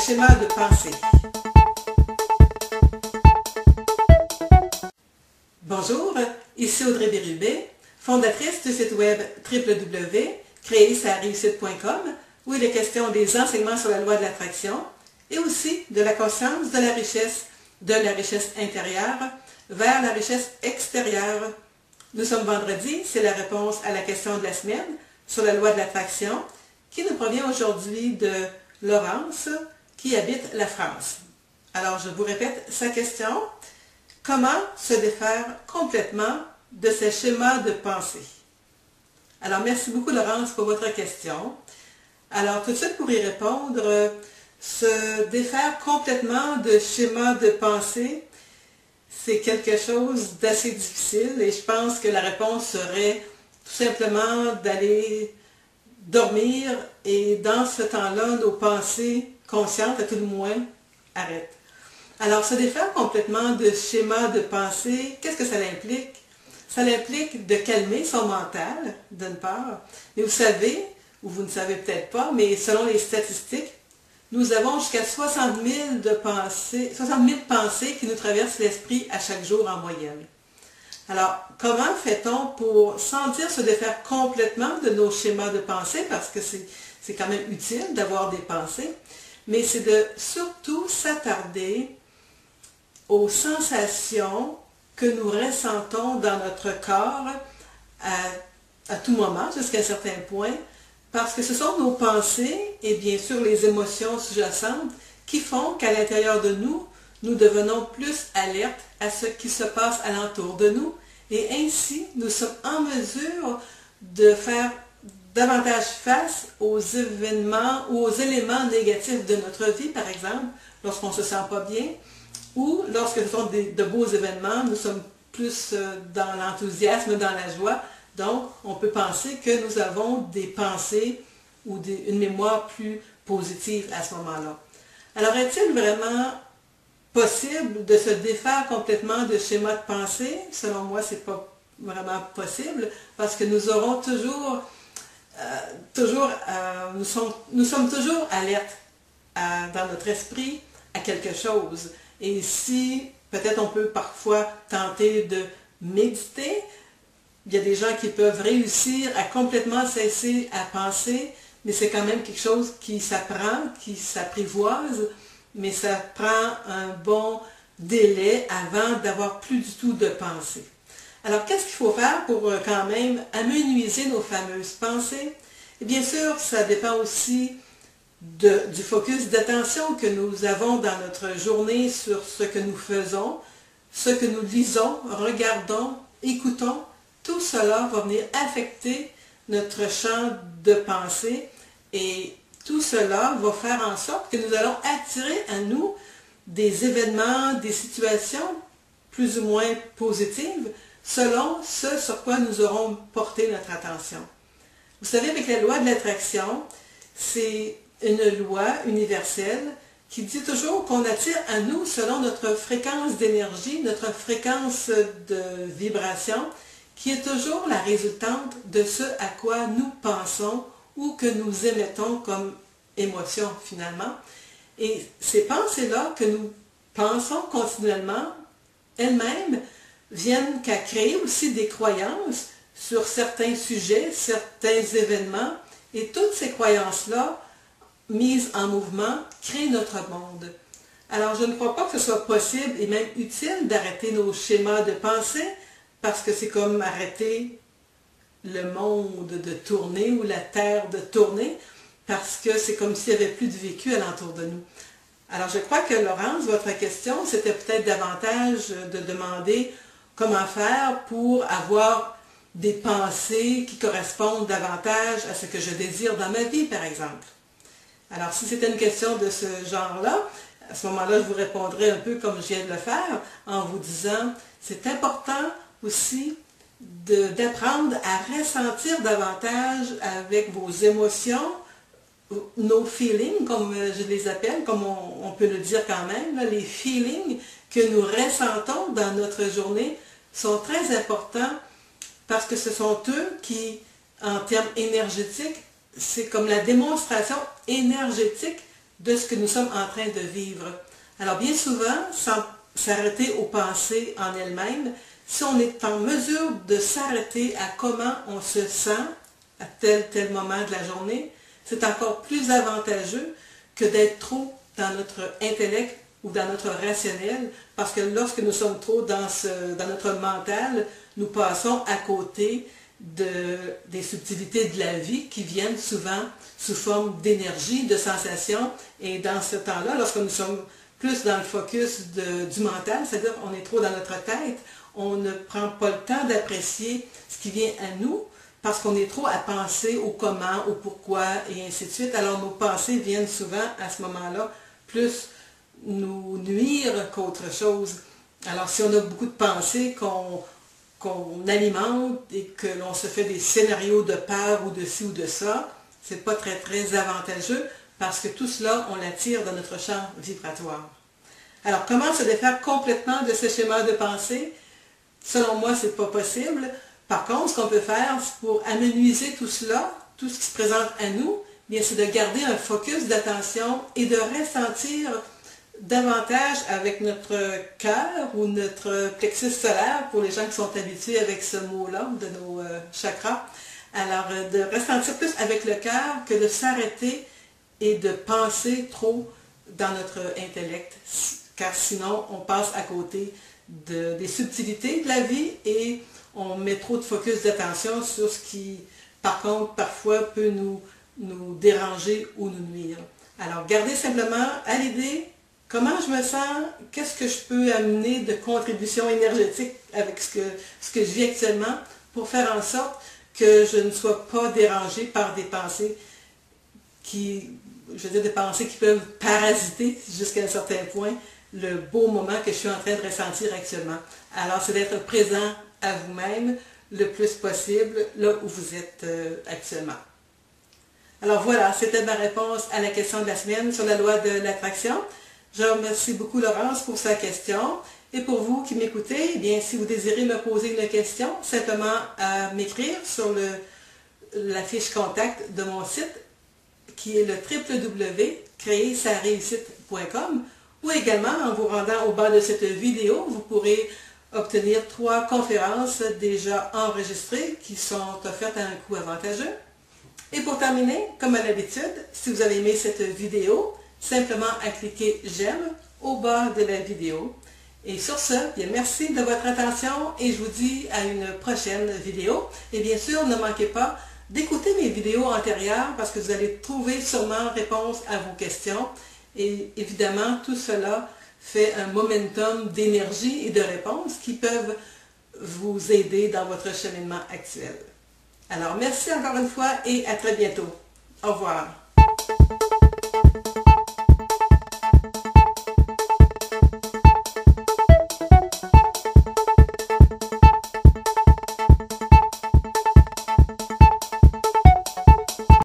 schémas de pensée. Bonjour, ici Audrey Bérubé, fondatrice du site web www.créersareussite.com où il est question des enseignements sur la loi de l'attraction et aussi de la conscience de la richesse intérieure vers la richesse extérieure. Nous sommes vendredi, c'est la réponse à la question de la semaine sur la loi de l'attraction qui nous provient aujourd'hui de Laurence qui habite la France. Alors je vous répète sa question. Comment se défaire complètement de ces schémas de pensée? Alors merci beaucoup Laurence pour votre question. Alors tout de suite pour y répondre, se défaire complètement de schémas de pensée, c'est quelque chose d'assez difficile et je pense que la réponse serait tout simplement d'aller dormir et dans ce temps-là, nos pensées conscientes, à tout le moins, arrêtent. Alors, se défaire complètement de schémas de pensée, qu'est-ce que ça implique? Ça implique de calmer son mental, d'une part, mais vous savez, ou vous ne savez peut-être pas, mais selon les statistiques, nous avons jusqu'à 60 000 pensées qui nous traversent l'esprit à chaque jour en moyenne. Alors, comment fait-on pour sentir se défaire complètement de nos schémas de pensée, parce que c'est quand même utile d'avoir des pensées, mais c'est de surtout s'attarder aux sensations que nous ressentons dans notre corps à tout moment, jusqu'à un certain point, parce que ce sont nos pensées et bien sûr les émotions sous-jacentes qui font qu'à l'intérieur de nous, nous devenons plus alertes à ce qui se passe alentour de nous et ainsi nous sommes en mesure de faire davantage face aux événements ou aux éléments négatifs de notre vie, par exemple, lorsqu'on ne se sent pas bien ou lorsque ce sont de beaux événements, nous sommes plus dans l'enthousiasme, dans la joie. Donc, on peut penser que nous avons des pensées ou une mémoire plus positive à ce moment-là. Alors, est-il vraiment possible de se défaire complètement de schémas de pensée? Selon moi, ce n'est pas vraiment possible parce que nous aurons nous sommes toujours alertes dans notre esprit à quelque chose. Et si peut-être on peut parfois tenter de méditer, il y a des gens qui peuvent réussir à complètement cesser à penser, mais c'est quand même quelque chose qui s'apprend, qui s'apprivoise, mais ça prend un bon délai avant d'avoir plus du tout de pensée. Alors, qu'est-ce qu'il faut faire pour quand même amenuiser nos fameuses pensées? Et bien sûr, ça dépend aussi du focus d'attention que nous avons dans notre journée sur ce que nous faisons, ce que nous lisons, regardons, écoutons. Tout cela va venir affecter notre champ de pensée et tout cela va faire en sorte que nous allons attirer à nous des événements, des situations plus ou moins positives selon ce sur quoi nous aurons porté notre attention. Vous savez, avec la loi de l'attraction, c'est une loi universelle qui dit toujours qu'on attire à nous selon notre fréquence d'énergie, notre fréquence de vibration, qui est toujours la résultante de ce à quoi nous pensons ou que nous émettons comme émotion finalement. Et ces pensées-là que nous pensons continuellement, elles-mêmes viennent qu'à créer aussi des croyances sur certains sujets, certains événements, et toutes ces croyances-là, mises en mouvement, créent notre monde. Alors je ne crois pas que ce soit possible et même utile d'arrêter nos schémas de pensée, parce que c'est comme arrêter le monde de tourner ou la terre de tourner, parce que c'est comme s'il n'y avait plus de vécu alentour de nous. Alors je crois que Laurence, votre question, c'était peut-être davantage de demander comment faire pour avoir des pensées qui correspondent davantage à ce que je désire dans ma vie, par exemple. Alors si c'était une question de ce genre-là, à ce moment-là, je vous répondrai un peu comme je viens de le faire, en vous disant, c'est important aussi d'apprendre à ressentir davantage avec vos émotions, nos feelings, comme je les appelle, comme on peut le dire quand même, là, les feelings que nous ressentons dans notre journée sont très importants parce que ce sont eux qui, en termes énergétiques, c'est comme la démonstration énergétique de ce que nous sommes en train de vivre. Alors bien souvent, sans s'arrêter aux pensées en elles-mêmes, si on est en mesure de s'arrêter à comment on se sent à tel moment de la journée, c'est encore plus avantageux que d'être trop dans notre intellect ou dans notre rationnel, parce que lorsque nous sommes trop dans notre mental, nous passons à côté des subtilités de la vie qui viennent souvent sous forme d'énergie, de sensations, et dans ce temps-là, lorsque nous sommes plus dans le focus du mental, c'est-à-dire qu'on est trop dans notre tête, on ne prend pas le temps d'apprécier ce qui vient à nous, parce qu'on est trop à penser au comment, au pourquoi, et ainsi de suite. Alors nos pensées viennent souvent à ce moment-là plus nous nuire qu'autre chose. Alors si on a beaucoup de pensées qu'on alimente et que l'on se fait des scénarios de peur ou de ci ou de ça, c'est pas très très avantageux parce que tout cela, on l'attire dans notre champ vibratoire. Alors comment se défaire complètement de ce schéma de pensée? Selon moi, c'est pas possible. Par contre, ce qu'on peut faire pour amenuiser tout cela, tout ce qui se présente à nous, bien, c'est de garder un focus d'attention et de ressentir davantage avec notre cœur ou notre plexus solaire, pour les gens qui sont habitués avec ce mot-là, de nos chakras. Alors, de ressentir plus avec le cœur que de s'arrêter et de penser trop dans notre intellect, car sinon, on passe à côté des subtilités de la vie et on met trop de focus d'attention sur ce qui, par contre, parfois peut nous déranger ou nous nuire. Alors, gardez simplement à l'idée comment je me sens, qu'est-ce que je peux amener de contribution énergétique avec ce que je vis actuellement pour faire en sorte que je ne sois pas dérangée par des pensées des pensées qui peuvent parasiter jusqu'à un certain point le beau moment que je suis en train de ressentir actuellement. Alors, c'est d'être présent à vous-même le plus possible là où vous êtes actuellement. Alors voilà, c'était ma réponse à la question de la semaine sur la loi de l'attraction. Je remercie beaucoup Laurence pour sa question. Et pour vous qui m'écoutez, eh bien, si vous désirez me poser une question, simplement à m'écrire sur la fiche contact de mon site qui est le www.créersareussite.com, ou également en vous rendant au bas de cette vidéo, vous pourrez obtenir 3 conférences déjà enregistrées qui sont offertes à un coût avantageux. Et pour terminer, comme à l'habitude, si vous avez aimé cette vidéo, simplement à cliquer j'aime au bas de la vidéo. Et sur ce, bien merci de votre attention et je vous dis à une prochaine vidéo. Et bien sûr, ne manquez pas d'écouter mes vidéos antérieures parce que vous allez trouver sûrement réponse à vos questions. Et évidemment, tout cela fait un momentum d'énergie et de réponses qui peuvent vous aider dans votre cheminement actuel. Alors, merci encore une fois et à très bientôt. Au revoir.